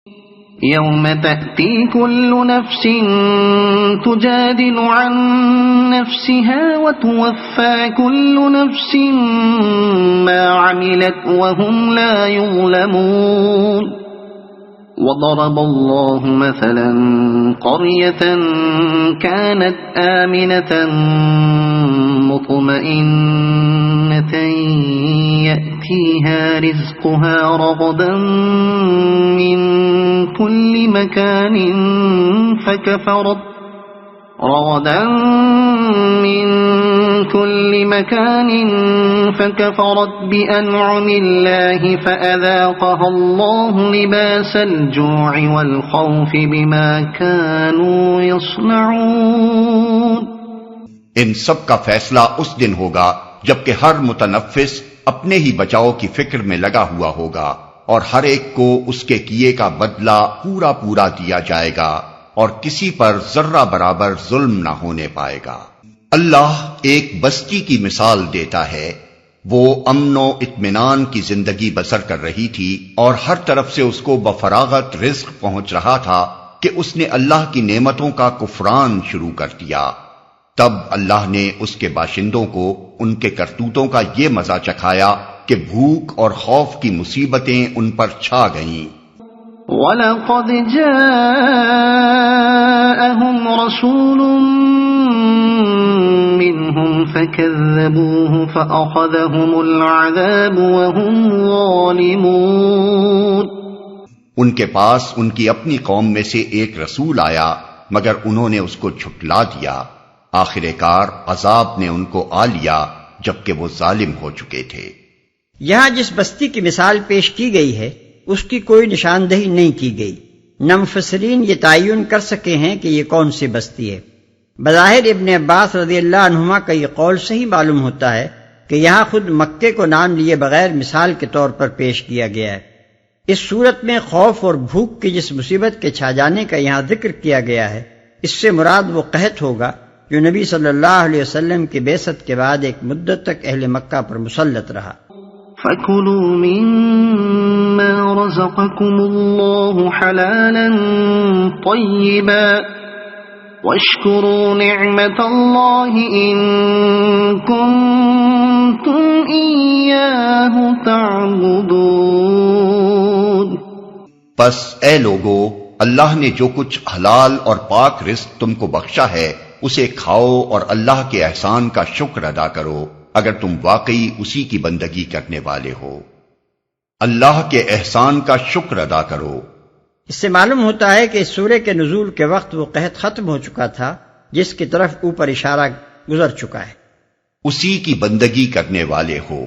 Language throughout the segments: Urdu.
يوم تأتي كل نفس تجادل عن نفسها وتوفى كل نفس ما عملت وهم لا يظلمون وضرب الله مثلا قرية كانت آمنة مطمئنة يأتيها رزقها رغدا من كل مكان فكفرت بأنعم الله فأذاقها الله لباس الجوع والخوف بما كانوا يصنعون۔ ان سب کا فیصلہ اس دن ہوگا جبکہ ہر متنفس اپنے ہی بچاؤ کی فکر میں لگا ہوا ہوگا، اور ہر ایک کو اس کے کیے کا بدلہ پورا پورا دیا جائے گا، اور کسی پر ذرہ برابر ظلم نہ ہونے پائے گا۔ اللہ ایک بستی کی مثال دیتا ہے، وہ امن و اطمینان کی زندگی بسر کر رہی تھی اور ہر طرف سے اس کو بفراغت رزق پہنچ رہا تھا کہ اس نے اللہ کی نعمتوں کا کفران شروع کر دیا۔ تب اللہ نے اس کے باشندوں کو ان کے کرتوتوں کا یہ مزہ چکھایا کہ بھوک اور خوف کی مصیبتیں ان پر چھا گئیں۔ وَلَقَدْ جَاءَهُمْ رَسُولٌ مِّنْهُمْ فَكَذَّبُوهُ فَأَخَذَهُمُ الْعَذَابُ وَهُمْ ظَالِمُونَ۔ ان کے پاس ان کی اپنی قوم میں سے ایک رسول آیا مگر انہوں نے اس کو جھٹلا دیا، آخر کار عذاب نے ان کو آ لیا جبکہ وہ ظالم ہو چکے تھے۔ یہاں جس بستی کی مثال پیش کی گئی ہے اس کی کوئی نشاندہی نہیں کی گئی، نہ مفسرین یہ تعین کر سکے ہیں کہ یہ کون سی بستی ہے۔ بظاہر ابن عباس رضی اللہ عنہما کا یہ قول صحیح معلوم ہوتا ہے کہ یہاں خود مکے کو نام لیے بغیر مثال کے طور پر پیش کیا گیا ہے۔ اس صورت میں خوف اور بھوک کی جس مصیبت کے چھا جانے کا یہاں ذکر کیا گیا ہے، اس سے مراد وہ قحط ہوگا جو نبی صلی اللہ علیہ وسلم کی بعثت کے بعد ایک مدت تک اہل مکہ پر مسلط رہا۔ فَكُلُوا مِمَّا رَزَقَكُمُ اللَّهُ حَلَالًا طَيِّبًا وَاشْكُرُوا نِعْمَةَ اللَّهِ إِن كُنتُمْ إِيَّاهُ تَعْبُدُونَ۔ پس اے لوگو، اللہ نے جو کچھ حلال اور پاک رزق تم کو بخشا ہے اسے کھاؤ اور اللہ کے احسان کا شکر ادا کرو اگر تم واقعی اسی کی بندگی کرنے والے ہو۔ اللہ کے احسان کا شکر ادا کرو۔ اس سے معلوم ہوتا ہے کہ اس سورہ کے نزول کے وقت وہ قحط ختم ہو چکا تھا جس کی طرف اوپر اشارہ گزر چکا ہے۔ اسی کی بندگی کرنے والے ہو،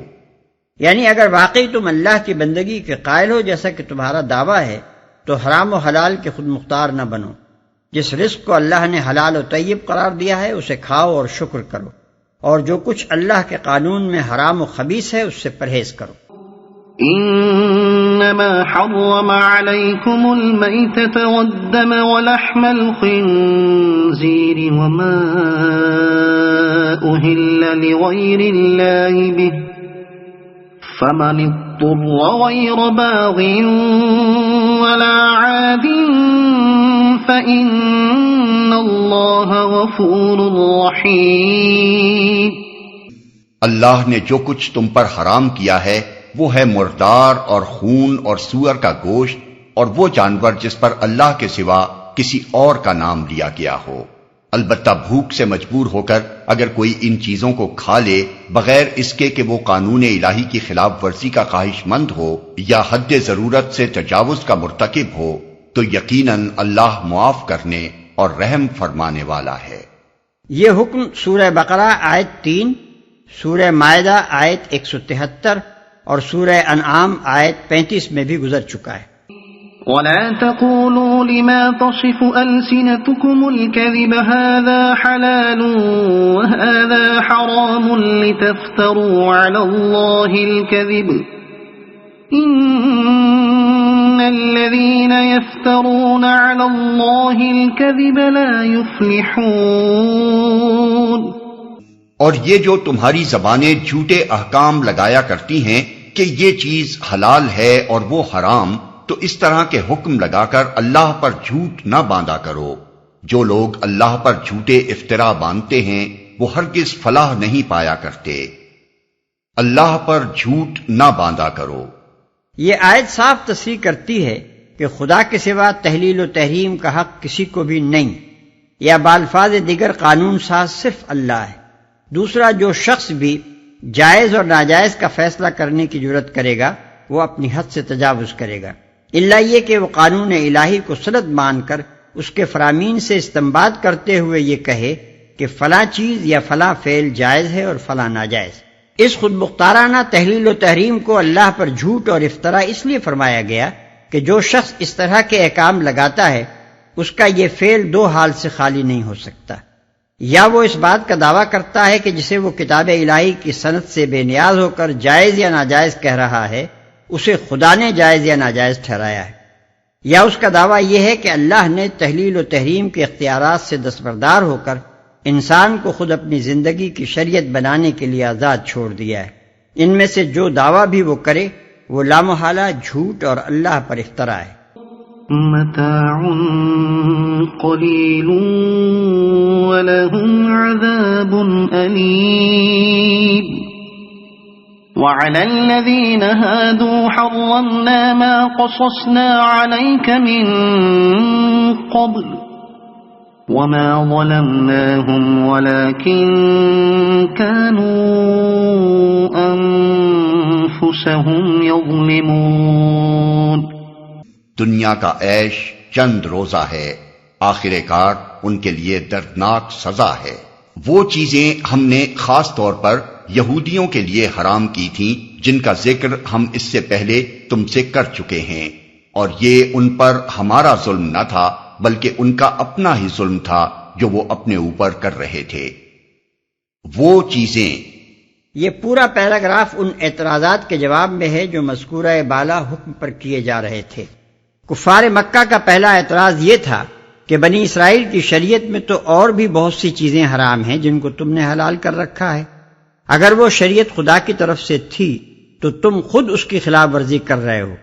یعنی اگر واقعی تم اللہ کی بندگی کے قائل ہو جیسا کہ تمہارا دعویٰ ہے تو حرام و حلال کے خود مختار نہ بنو۔ جس رزق کو اللہ نے حلال و طیب قرار دیا ہے اسے کھاؤ اور شکر کرو، اور جو کچھ اللہ کے قانون میں حرام و خبیث ہے اس سے پرہیز کرو۔ انما حرم عليكم الميتة والدم ولحم الخنزير وما أهل لغير الله به فمن اضطر غير باغ ولا عاد فإن الله غفور رحيم۔ اللہ نے جو کچھ تم پر حرام کیا ہے وہ ہے مردار اور خون اور سور کا گوشت اور وہ جانور جس پر اللہ کے سوا کسی اور کا نام لیا گیا ہو، البتہ بھوک سے مجبور ہو کر اگر کوئی ان چیزوں کو کھا لے بغیر اس کے کہ وہ قانون الہی کی خلاف ورزی کا خواہش مند ہو یا حد ضرورت سے تجاوز کا مرتکب ہو تو یقیناً اللہ معاف کرنے اور رحم فرمانے والا ہے۔ یہ حکم سورہ بقرہ آیت 3، سورہ مائدہ آیت 173 اور سورہ انعام آیت 35 میں بھی گزر چکا ہے۔ وَلَا تَقُولُوا لِمَا تَصِفُ أَلْسِنَتُكُمُ الْكَذِبَ هَذَا حَلَالٌ وَهَذَا حَرَامٌ لِتَفْتَرُوا عَلَى اللَّهِ الْكَذِبَ إِنَّ الَّذِينَ يَفْتَرُونَ عَلَى اللَّهِ الْكَذِبَ لَا يُفْلِحُونَ۔ اور یہ جو تمہاری زبانیں جھوٹے احکام لگایا کرتی ہیں کہ یہ چیز حلال ہے اور وہ حرام، تو اس طرح کے حکم لگا کر اللہ پر جھوٹ نہ باندھا کرو۔ جو لوگ اللہ پر جھوٹے افطرا باندھتے ہیں وہ ہرگز فلاح نہیں پایا کرتے۔ اللہ پر جھوٹ نہ باندھا کرو۔ یہ آیت صاف تصریح کرتی ہے کہ خدا کے سوا تحلیل و تحریم کا حق کسی کو بھی نہیں، یا بالفاظ دیگر قانون ساز صرف اللہ ہے۔ دوسرا، جو شخص بھی جائز اور ناجائز کا فیصلہ کرنے کی جرت کرے گا وہ اپنی حد سے تجاوز کرے گا، الا یہ کہ وہ قانون الہی کو سند مان کر اس کے فرامین سے استنباط کرتے ہوئے یہ کہے کہ فلاں چیز یا فلاں فعل جائز ہے اور فلاں ناجائز۔ اس خود مختارانہ تحلیل و تحریم کو اللہ پر جھوٹ اور افطرا اس لیے فرمایا گیا کہ جو شخص اس طرح کے احکام لگاتا ہے اس کا یہ فعل دو حال سے خالی نہیں ہو سکتا، یا وہ اس بات کا دعویٰ کرتا ہے کہ جسے وہ کتاب الہی کی سند سے بے نیاز ہو کر جائز یا ناجائز کہہ رہا ہے اسے خدا نے جائز یا ناجائز ٹھہرایا ہے، یا اس کا دعویٰ یہ ہے کہ اللہ نے تحلیل و تحریم کے اختیارات سے دستبردار ہو کر انسان کو خود اپنی زندگی کی شریعت بنانے کے لیے آزاد چھوڑ دیا ہے۔ ان میں سے جو دعویٰ بھی وہ کرے وہ لامحالہ جھوٹ اور اللہ پر افطرا ہے۔ متاع قلیل ولہم عذاب علیم وعلى الذين هادوا حرمنا ما قصصنا عليك من قبل وما ظلمناهم ولكن كانوا أنفسهم يظلمون۔ دنیا کا عیش چند روزہ ہے، آخر کار ان کے لیے دردناک سزا ہے۔ وہ چیزیں ہم نے خاص طور پر یہودیوں کے لیے حرام کی تھیں جن کا ذکر ہم اس سے پہلے تم سے کر چکے ہیں، اور یہ ان پر ہمارا ظلم نہ تھا بلکہ ان کا اپنا ہی ظلم تھا جو وہ اپنے اوپر کر رہے تھے۔ وہ چیزیں، یہ پورا پیراگراف ان اعتراضات کے جواب میں ہے جو مذکورہ بالا حکم پر کیے جا رہے تھے۔ کفار مکہ کا پہلا اعتراض یہ تھا کہ بنی اسرائیل کی شریعت میں تو اور بھی بہت سی چیزیں حرام ہیں جن کو تم نے حلال کر رکھا ہے، اگر وہ شریعت خدا کی طرف سے تھی تو تم خود اس کی خلاف ورزی کر رہے ہو،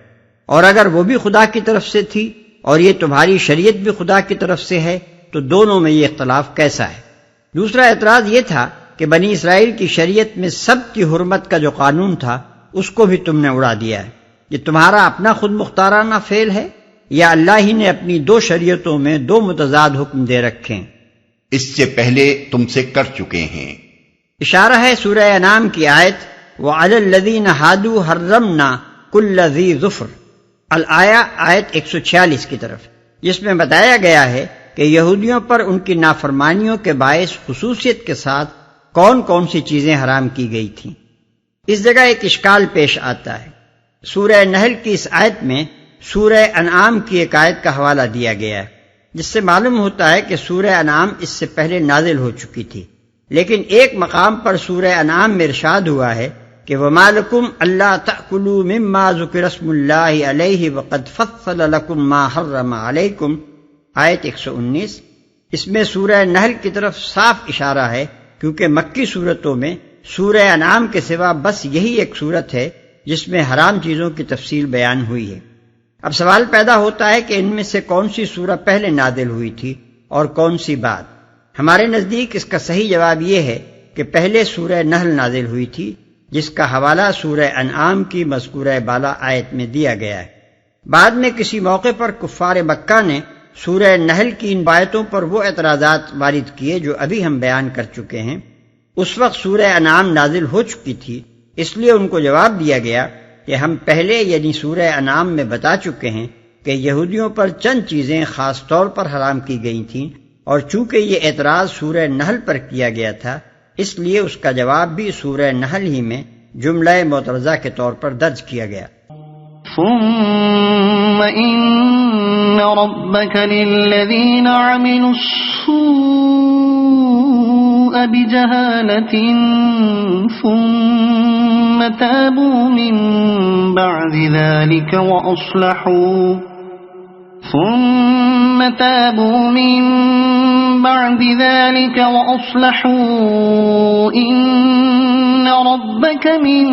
اور اگر وہ بھی خدا کی طرف سے تھی اور یہ تمہاری شریعت بھی خدا کی طرف سے ہے تو دونوں میں یہ اختلاف کیسا ہے؟ دوسرا اعتراض یہ تھا کہ بنی اسرائیل کی شریعت میں سب کی حرمت کا جو قانون تھا اس کو بھی تم نے اڑا دیا ہے۔ یہ تمہارا اپنا خود مختارانہ فعل ہے یا اللہ ہی نے اپنی دو شریعتوں میں دو متضاد حکم دے رکھے؟ اس سے پہلے تم سے کر چکے ہیں۔ اشارہ ہے سورہ انعام کی آیت وَعَلَى الَّذِينَ هَادُوا حَرَّمْنَا كُلَّ ذِي ظُفْرٍ الآیہ آیت 146 کی طرف، جس میں بتایا گیا ہے کہ یہودیوں پر ان کی نافرمانیوں کے باعث خصوصیت کے ساتھ کون کون سی چیزیں حرام کی گئی تھیں۔ اس جگہ ایک اشکال پیش آتا ہے۔ سورہ نحل کی اس آیت میں سورہ انعام کی ایک آیت کا حوالہ دیا گیا ہے، جس سے معلوم ہوتا ہے کہ سورہ انعام اس سے پہلے نازل ہو چکی تھی، لیکن ایک مقام پر سورہ انعام میں ارشاد ہوا ہے کہ وَمَا لَكُمْ أَلَّا تَأْكُلُوا مِمَّا ذُكِرَ اسْمُ اللَّهِ عَلَيْهِ وَقَدْ فَصَّلَ لَكُمْ مَا حَرَّمَ عَلَيْكُمْ آیت 119۔ اس میں سورہ نحل کی طرف صاف اشارہ ہے، کیونکہ مکی صورتوں میں سورہ انعام کے سوا بس یہی ایک صورت ہے جس میں حرام چیزوں کی تفصیل بیان ہوئی ہے۔ اب سوال پیدا ہوتا ہے کہ ان میں سے کون سی سورہ پہلے نازل ہوئی تھی اور کون سی بعد؟ ہمارے نزدیک اس کا صحیح جواب یہ ہے کہ پہلے سورہ نحل نازل ہوئی تھی، جس کا حوالہ سورہ انعام کی مذکورہ بالا آیت میں دیا گیا ہے۔ بعد میں کسی موقع پر کفار مکہ نے سورہ نحل کی ان آیتوں پر وہ اعتراضات وارد کیے جو ابھی ہم بیان کر چکے ہیں۔ اس وقت سورہ انعام نازل ہو چکی تھی، اس لیے ان کو جواب دیا گیا کہ ہم پہلے یعنی سورہ انعام میں بتا چکے ہیں کہ یہودیوں پر چند چیزیں خاص طور پر حرام کی گئی تھیں، اور چونکہ یہ اعتراض سورہ نحل پر کیا گیا تھا اس لیے اس کا جواب بھی سورہ نحل ہی میں جملہ معترضہ کے طور پر درج کیا گیا۔ ثم إن ربك للذين عملوا السوء بجهالة ثم تابوا من بعد ذلك بعد ذلك وأصلحوا إن ربك من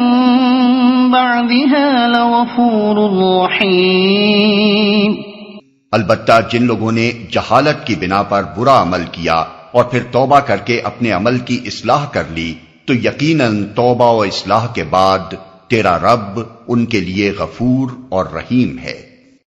بعدها لغفور رحيم. البتہ جن لوگوں نے جہالت کی بنا پر برا عمل کیا اور پھر توبہ کر کے اپنے عمل کی اصلاح کر لی تو یقیناً توبہ و اصلاح کے بعد تیرا رب ان کے لیے غفور اور رحیم ہے.